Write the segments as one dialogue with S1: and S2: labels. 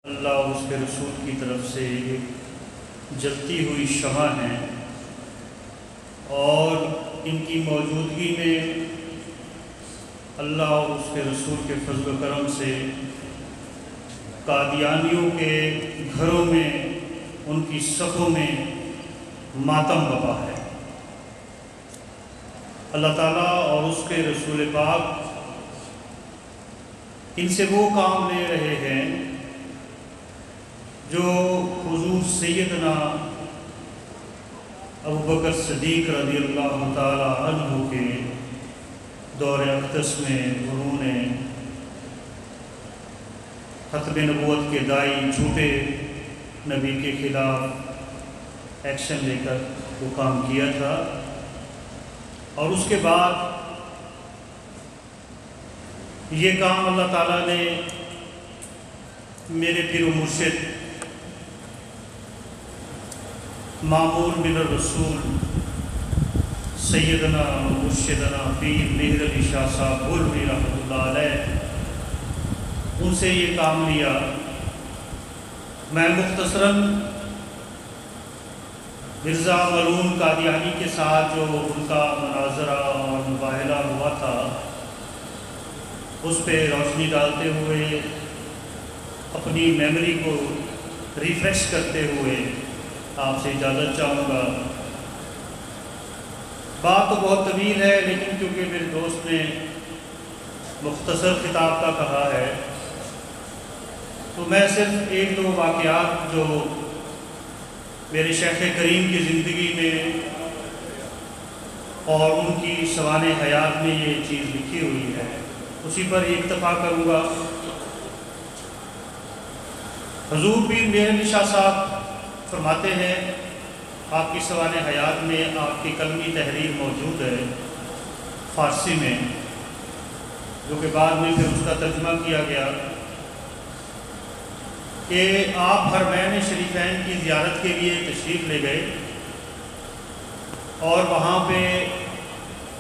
S1: اللہ اور اس کے رسول کی طرف سے ایک جلتی ہوئی شمع ہیں، اور ان کی موجودگی میں اللہ اور اس کے رسول کے فضل و کرم سے قادیانیوں کے گھروں میں، ان کی صفوں میں ماتم بپا ہے۔ اللہ تعالیٰ اور اس کے رسول پاک ان سے وہ کام لے رہے ہیں جو حضور سیدنا ابوبکر صدیق رضی اللہ تعالی عنہ کے دور اقدس میں انہوں نے ختم نبوت کے دائی جھوٹے نبی کے خلاف ایکشن لے کر وہ کام کیا تھا، اور اس کے بعد یہ کام اللہ تعالیٰ نے میرے پیر و مرشد مامون بن الرسول سیدنا مرشدنا پیر مہر علی شاہ صاحب گولوی رحمۃ اللہ علیہ، ان سے یہ کام لیا۔ میں مختصراً مرزا ملون قادیانی کے ساتھ جو ان کا مناظرہ اور مباحلہ ہوا تھا اس پہ روشنی ڈالتے ہوئے، اپنی میموری کو ریفریش کرتے ہوئے آپ سے اجازت چاہوں گا۔ بات تو بہت طویل ہے، لیکن کیونکہ میرے دوست نے مختصر خطاب کا کہا ہے تو میں صرف ایک دو واقعات جو میرے شیخ کریم کی زندگی میں اور ان کی سوانح حیات میں یہ چیز لکھی ہوئی ہے اسی پر اکتفا کروں گا۔ حضور پیر مہر علی شاہ صاحب فرماتے ہیں، آپ کی سوانح حیات میں آپ کی قلمی تحریر موجود ہے فارسی میں، جو کہ بعد میں پھر اس کا ترجمہ کیا گیا، کہ آپ حرمین شریفین کی زیارت کے لیے تشریف لے گئے اور وہاں پہ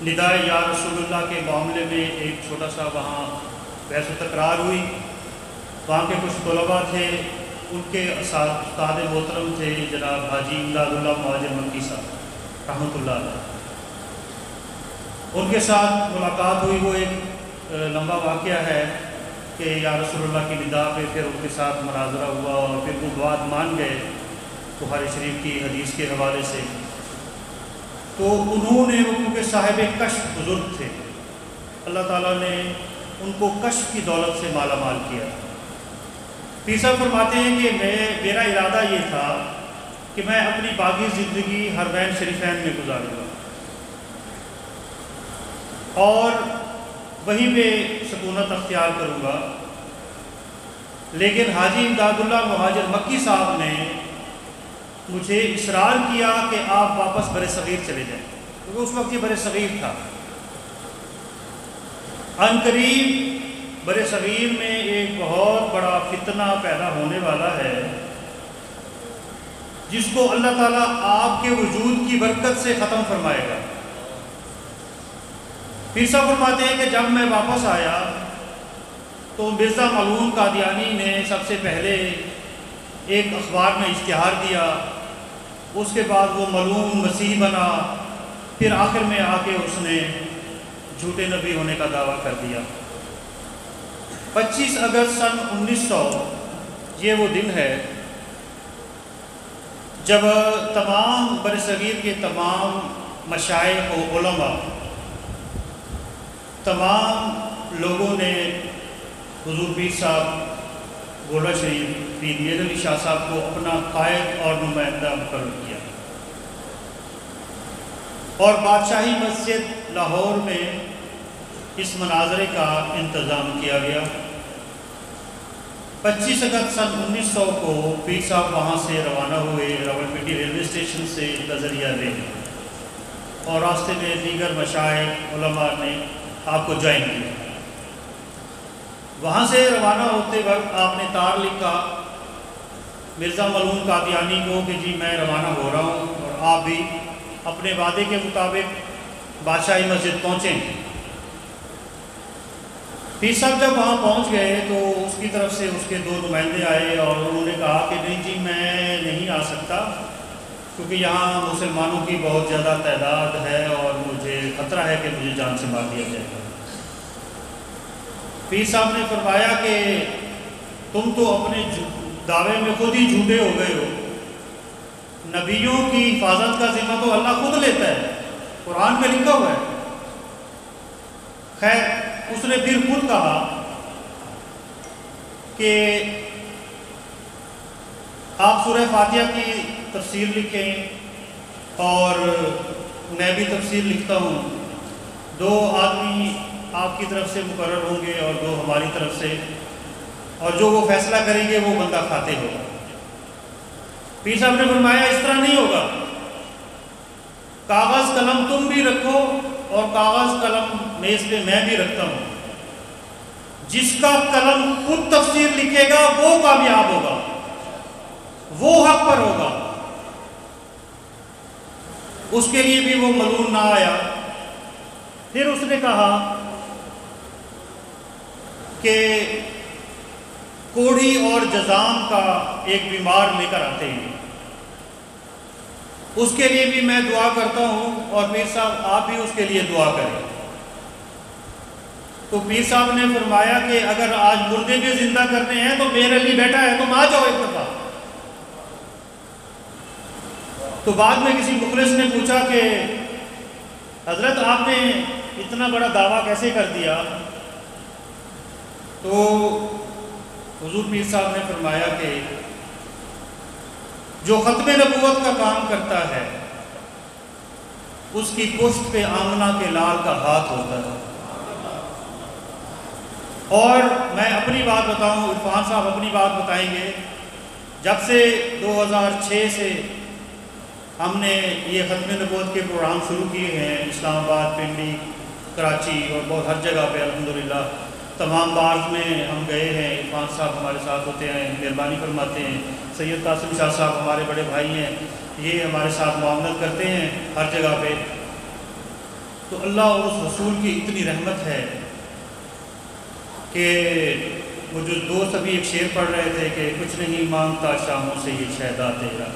S1: نداء یا رسول اللہ کے معاملے میں ایک چھوٹا سا وہاں بحث و تکرار ہوئی۔ وہاں کے کچھ طلباء تھے، ان کے استاد محترم تھے جناب حاجی امداد اللہ مہاجر مکی صاحب رحمۃ اللہ علیہ، ان کے ساتھ ملاقات ہوئی۔ وہ ایک لمبا واقعہ ہے کہ یا رسول اللہ کی ندا پہ پھر ان کے ساتھ مناظرہ ہوا، اور پھر وہ بات مان گئے بخاری شریف کی حدیث کے حوالے سے۔ تو انہوں نے، وہ کیونکہ صاحب کشف بزرگ تھے، اللہ تعالیٰ نے ان کو کشف کی دولت سے مالا مال کیا۔ پیر صاحب فرماتے ہیں کہ میرا ارادہ یہ تھا کہ میں اپنی باقی زندگی حرمین شریفین میں گزاروں گا اور وہیں پہ سکونت اختیار کروں گا، لیکن حاجی امداد اللہ مہاجر مکی صاحب نے مجھے اصرار کیا کہ آپ واپس بر صغیر چلے جائیں، کیونکہ اس وقت یہ بر صغیر تھا۔ عنقریب بر صغیر میں ایک بہت بڑا فتنہ پیدا ہونے والا ہے، جس کو اللہ تعالیٰ آپ کے وجود کی برکت سے ختم فرمائے گا۔ پیر صاحب فرماتے ہیں کہ جب میں واپس آیا تو مرزا ملون قادیانی نے سب سے پہلے ایک اخبار میں اشتہار دیا، اس کے بعد وہ ملون مسیح بنا، پھر آخر میں آ کے اس نے جھوٹے نبی ہونے کا دعویٰ کر دیا۔ 25 اگست سن 1900 یہ وہ دن ہے جب تمام برصغیر کے تمام مشائخ و علماء، تمام لوگوں نے حضور پیر صاحب گولڑا شریف پیر مہر علی شاہ صاحب کو اپنا قائد اور نمائندہ مقرر کیا، اور بادشاہی مسجد لاہور میں اس مناظرے کا انتظام کیا گیا۔ 25 اگست سن 1900 کو پیر صاحب وہاں سے روانہ ہوئے، راولپنڈی ریلوے اسٹیشن سے نظریہ لے، اور راستے میں دیگر مشائخ علماء نے آپ کو جوائن کیا۔ وہاں سے روانہ ہوتے وقت آپ نے تار لکھا مرزا ملون قادیانی کو کہ جی میں روانہ ہو رہا ہوں، اور آپ بھی اپنے وعدے کے مطابق بادشاہی مسجد پہنچیں۔ پیر صاحب جب وہاں پہنچ گئے تو اس کی طرف سے اس کے 2 نمائندے آئے اور انہوں نے کہا کہ نہیں جی میں نہیں آ سکتا، کیونکہ یہاں مسلمانوں کی بہت زیادہ تعداد ہے اور مجھے خطرہ ہے کہ مجھے جان سے مار دیا جائے گا۔ پیر صاحب نے فرمایا کہ تم تو اپنے دعوے میں خود ہی جھوٹے ہو گئے ہو، نبیوں کی حفاظت کا ذمہ تو اللہ خود لیتا ہے، قرآن میں لکھا ہوا ہے۔ خیر اس نے پھر خود کہا کہ آپ سورہ فاتحہ کی تفسیر لکھیں اور میں بھی تفسیر لکھتا ہوں، 2 آدمی آپ کی طرف سے مقرر ہوں گے اور 2 ہماری طرف سے، اور جو وہ فیصلہ کریں گے وہ بندہ کھاتے ہوگا۔ پیر صاحب نے فرمایا اس طرح نہیں ہوگا، کاغذ قلم تم بھی رکھو اور کاغذ قلم میز پہ میں بھی رکھتا ہوں، جس کا قلم خود تفسیر لکھے گا وہ کامیاب ہوگا، وہ حق پر ہوگا۔ اس کے لیے بھی وہ ملون نہ آیا۔ پھر اس نے کہا کہ کوڑھی اور جزام کا ایک بیمار لے کر آتے ہیں، اس کے لیے بھی میں دعا کرتا ہوں اور پیر صاحب آپ بھی اس کے لیے دعا کریں۔ تو پیر صاحب نے فرمایا کہ اگر آج مردے بھی زندہ کرنے ہیں تو میرے لیے بیٹا ہے، تم آ جاؤ ایک دفعہ۔ تو بعد میں کسی مخلص نے پوچھا کہ حضرت آپ نے اتنا بڑا دعویٰ کیسے کر دیا؟ تو حضور پیر صاحب نے فرمایا کہ جو ختم نبوت کا کام کرتا ہے اس کی پشت پہ آمنہ کے لال کا ہاتھ ہوتا ہے۔ اور میں اپنی بات بتاؤں، عرفان صاحب اپنی بات بتائیں گے، جب سے 2006 سے ہم نے یہ ختم نبوت کے پروگرام شروع کیے ہیں، اسلام آباد، پنڈی، کراچی اور بہت ہر جگہ پہ الحمدللہ تمام بارز میں ہم گئے ہیں، عرفان صاحب ہمارے ساتھ ہوتے ہیں، مہربانی فرماتے ہیں، سید قاسم شاہ صاحب ہمارے بڑے بھائی ہیں، یہ ہمارے ساتھ معاونت کرتے ہیں ہر جگہ پہ۔ تو اللہ اور اس رسول کی اتنی رحمت ہے کہ وہ جو دوست ابھی ایک شعر پڑھ رہے تھے کہ کچھ نہیں مانگتا شاموں سے یہ شہدا تیرا،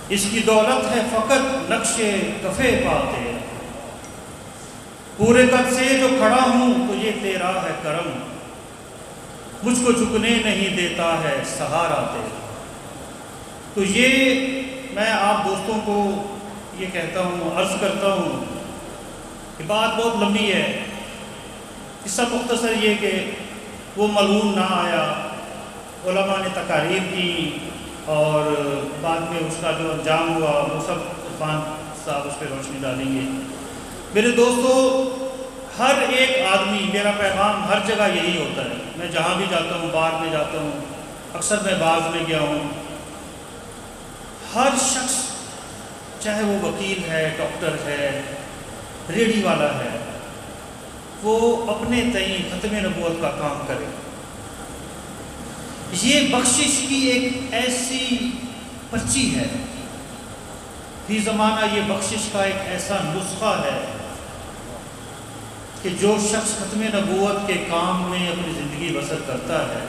S1: اس کی دولت ہے فقط نقش کفے پا تیرا، پورے قد سے جو کھڑا ہوں تو یہ تیرا ہے کرم، مجھ کو جھکنے نہیں دیتا ہے سہارا تیرا۔ تو یہ میں آپ دوستوں کو یہ کہتا ہوں، عرض کرتا ہوں کہ بات بہت لمبی ہے، اس سے مختصر یہ کہ وہ ملعون نہ آیا، علماء نے تقاریر کی اور بعد میں اس کا جو انجام ہوا وہ سب عرفان صاحب اس پہ روشنی ڈالیں گے۔ میرے دوستو، ہر ایک آدمی، میرا پیغام ہر جگہ یہی ہوتا ہے، میں جہاں بھی جاتا ہوں، باہر میں جاتا ہوں، اکثر میں باز میں گیا ہوں، ہر شخص چاہے وہ وکیل ہے، ڈاکٹر ہے، ریڑھی والا ہے، وہ اپنے تئیں ختم نبوت کا کام کرے۔ یہ بخشش کی ایک ایسی پرچی ہے، فی زمانہ یہ بخشش کا ایک ایسا نسخہ ہے کہ جو شخص ختم نبوت کے کام میں اپنی زندگی بسر کرتا ہے،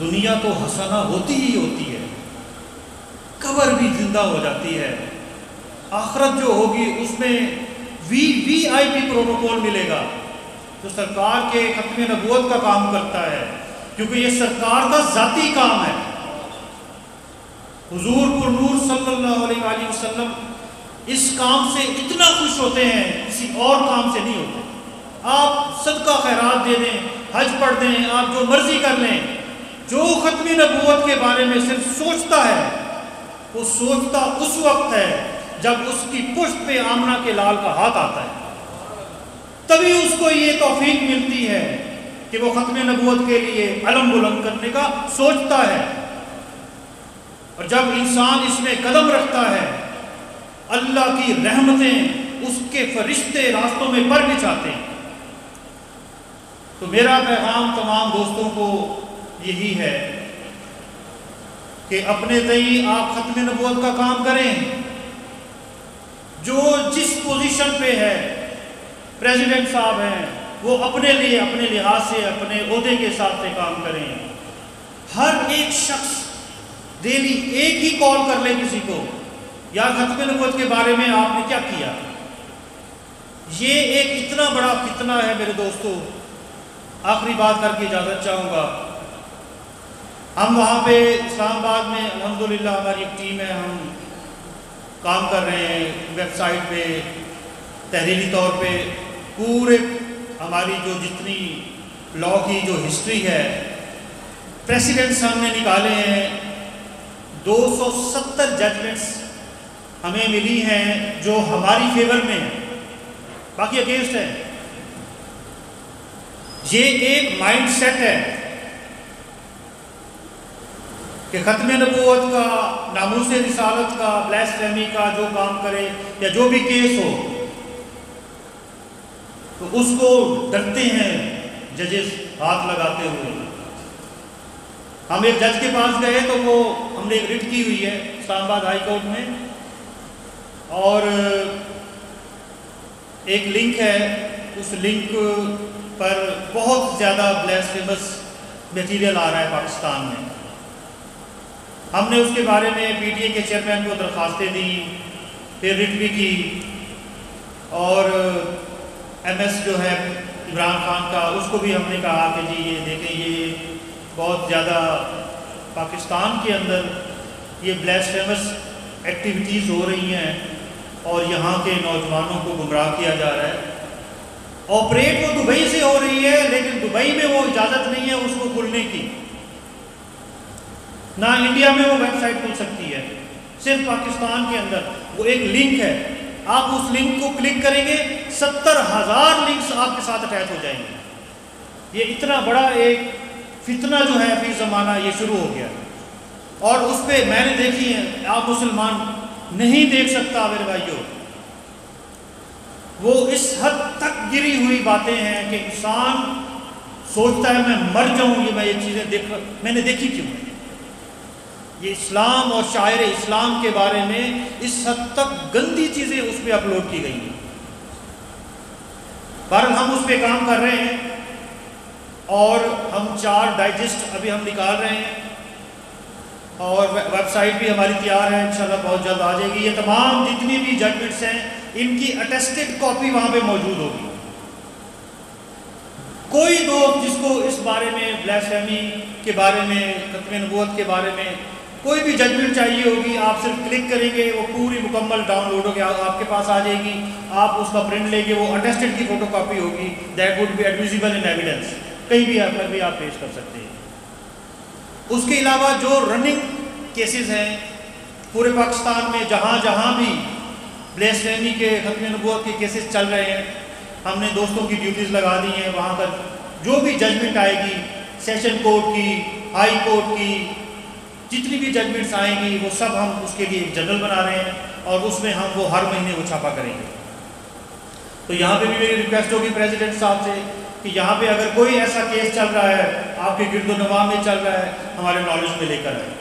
S1: دنیا تو حسنہ ہوتی ہی ہوتی ہے، قبر بھی زندہ ہو جاتی ہے، آخرت جو ہوگی اس میں وی آئی پی پروٹوکول ملے گا جو سرکار کے ختم نبوت کا کام کرتا ہے، کیونکہ یہ سرکار کا ذاتی کام ہے۔ حضور پر نور صلی اللہ علیہ وآلہ وسلم اس کام سے اتنا خوش ہوتے ہیں، کسی اور کام سے نہیں ہوتے۔ آپ صدقہ خیرات دے دیں، حج پڑھ دیں، آپ جو مرضی کر لیں، جو ختم نبوت کے بارے میں صرف سوچتا ہے، وہ سوچتا اس وقت ہے جب اس کی پشت پہ آمنہ کے لال کا ہاتھ آتا ہے، تبھی اس کو یہ توفیق ملتی ہے کہ وہ ختم نبوت کے لیے علم بلند کرنے کا سوچتا ہے۔ اور جب انسان اس میں قدم رکھتا ہے، اللہ کی رحمتیں اس کے فرشتے راستوں میں پر بچھاتے ہیں۔ تو میرا پیغام تمام دوستوں کو یہی ہے کہ اپنے تئیں آپ ختم نبوت کا کام کریں۔ جو جس پوزیشن پہ ہے، پریزیڈنٹ صاحب ہیں، وہ اپنے لیے اپنے لحاظ سے اپنے عہدے کے حساب سے کام کریں. ہر ایک شخص ڈیلی ایک ہی کال کر لے کسی کو، یار ختم نبوت کے بارے میں آپ نے کیا کیا. یہ ایک اتنا بڑا فتنہ ہے میرے دوستو. آخری بات کر کے اجازت چاہوں گا. ہم وہاں پہ اسلام آباد میں الحمدللہ ہماری ایک ٹیم ہے، ہم کام کر رہے ہیں ویب سائٹ پہ تحریری طور پہ. پورے ہماری جو جتنی لاء کی جو ہسٹری ہے، پریسیڈنٹس ہم نے نکالے ہیں. 270 ججمنٹس ہمیں ملی ہیں جو ہماری فیور میں ہیں، باقی اگینسٹ ہے. یہ ایک مائنڈ سیٹ ہے کہ ختم نبوت کا، ناموس رسالت کا، بلیسفیمی کا جو کام کرے یا جو بھی کیس ہو تو اس کو ڈرتے ہیں ججز ہاتھ لگاتے ہوئے. ہم ایک جج کے پاس گئے تو وہ ہم نے ایک رٹ کی ہوئی ہے اسلام آباد ہائی کورٹ میں، اور ایک لنک ہے، اس لنک پر بہت زیادہ بلیسفیمس میٹیریل آ رہا ہے پاکستان میں. ہم نے اس کے بارے میں پی ٹی اے کے چیئرمین کو درخواستیں دی، پھر رٹ بھی کی، اور ایم ایس جو ہے عمران خان کا، اس کو بھی ہم نے کہا کہ جی یہ دیکھیں یہ بہت زیادہ پاکستان کے اندر یہ بلیسفیمس ایکٹیویٹیز ہو رہی ہیں اور یہاں کے نوجوانوں کو گمراہ کیا جا رہا ہے. آپریٹ وہ دبئی سے ہو رہی ہے، لیکن دبئی میں وہ اجازت نہیں ہے اس کو کھلنے کی، نہ انڈیا میں وہ ویب سائٹ کھل سکتی ہے، صرف پاکستان کے اندر. وہ ایک لنک ہے، آپ اس لنک کو کلک کریں گے 70,000 لنکس آپ کے ساتھ اٹیچ ہو جائیں گے. یہ اتنا بڑا ایک فتنہ جو ہے فی زمانہ یہ شروع ہو گیا، اور اس پہ میں نے دیکھی ہے، آپ مسلمان نہیں دیکھ سکتا میرے بھائیوں. وہ اس حد تک گری ہوئی باتیں ہیں کہ انسان سوچتا ہے میں مر جاؤں، یہ چیزیں میں نے دیکھی کیوں ہے. یہ اسلام اور شاعر اسلام کے بارے میں اس حد تک گندی چیزیں اس پہ اپلوڈ کی گئی ہیں. بہرحال ہم اس پہ کام کر رہے ہیں، اور ہم 4 ڈائجسٹ ابھی ہم نکال رہے ہیں، اور ویب سائٹ بھی ہماری تیار ہے، انشاءاللہ بہت جلد آ جائے گی. یہ تمام جتنی بھی ججمنٹس ہیں ان کی اٹیسٹڈ کاپی وہاں پہ موجود ہوگی. کوئی دوست جس کو اس بارے میں بلیسفیمی کے بارے میں، ختم نبوت کے بارے میں کوئی بھی ججمنٹ چاہیے ہوگی، آپ صرف کلک کریں گے، وہ پوری مکمل ڈاؤن لوڈ ہو کے آپ کے پاس آ جائے گی. آپ اس کا پرنٹ لیں گے، وہ اٹیسٹڈ کی فوٹو کاپی ہوگی. That would be admissible in evidence, کہیں بھی آپ بھی آپ پیش کر سکتے ہیں. اس کے علاوہ جو رننگ کیسز ہیں پورے پاکستان میں، جہاں جہاں بھی بلیسفیمی کے، ختم نبوت کے کیسز چل رہے ہیں، ہم نے دوستوں کی ڈیوٹیز لگا دی ہیں. وہاں پر جو بھی ججمنٹ آئے گی، سیشن کورٹ کی، ہائی کورٹ کی، جتنی بھی ججمنٹس آئیں گی وہ سب ہم اس کے لیے ایک جنرل بنا رہے ہیں، اور اس میں ہم وہ ہر مہینے وہ چھاپا کریں گے. تو یہاں پہ بھی میری ریکویسٹ ہوگی پریزیڈنٹ صاحب سے کہ یہاں پہ اگر کوئی ایسا کیس چل رہا ہے، آپ کے گرد و نواح میں چل رہا ہے، ہمارے نالج میں لے کر آئیں.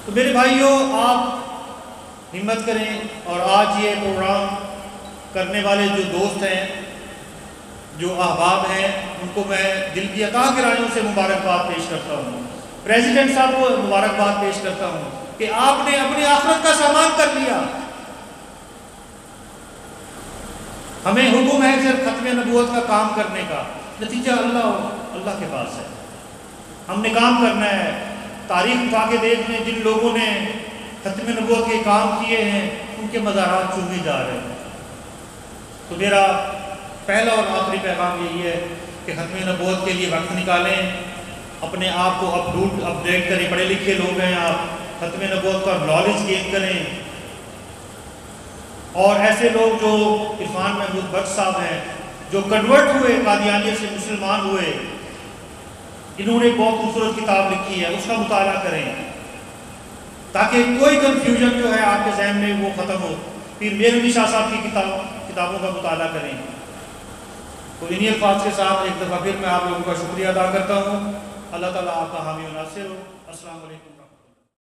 S1: تو میرے بھائیوں، آپ ہمت کریں، اور آج یہ پروگرام کرنے والے جو دوست ہیں، جو احباب ہیں، ان کو میں دل کی عطا گرائیوں سے مبارکباد پیش کرتا ہوں. پریزیڈنٹ صاحب کو مبارکباد پیش کرتا ہوں کہ آپ نے اپنی آخرت کا سامان کر لیا. ہمیں حکم ہے صرف ختم نبوت کا کام کرنے کا، نتیجہ اللہ کے پاس ہے. ہم نے کام کرنا ہے. تاریخ اٹھا کے دیکھ لیں، جن لوگوں نے ختم نبوت کے کام کیے ہیں ان کے مزارات چومے جا رہے ہیں. تو میرا پہلا اور آخری پیغام یہی ہے کہ ختم نبوت کے لیے وقت نکالیں، اپنے آپ کو اپڈیٹ کریں. پڑھے لکھے لوگ ہیں آپ، ختم نبوت کا نالج گین کریں. اور ایسے لوگ جو عرفان محمود بٹ صاحب ہیں، جو کنورٹ ہوئے، قادیانیت سے مسلمان ہوئے، انہوں نے ایک بہت خوبصورت کتاب لکھی ہے، اس کا مطالعہ کریں تاکہ کوئی کنفیوژن جو ہے آپ کے ذہن میں وہ ختم ہو. پھر میرنی شاہ صاحب کی کتابوں کا مطالعہ کریں. تو انہی الفاظ کے ساتھ ایک دفعہ پھر میں آپ لوگوں کا شکریہ ادا کرتا ہوں. اللہ تعالیٰ آپ کا حامی و ناصر ہو. السلام علیکم.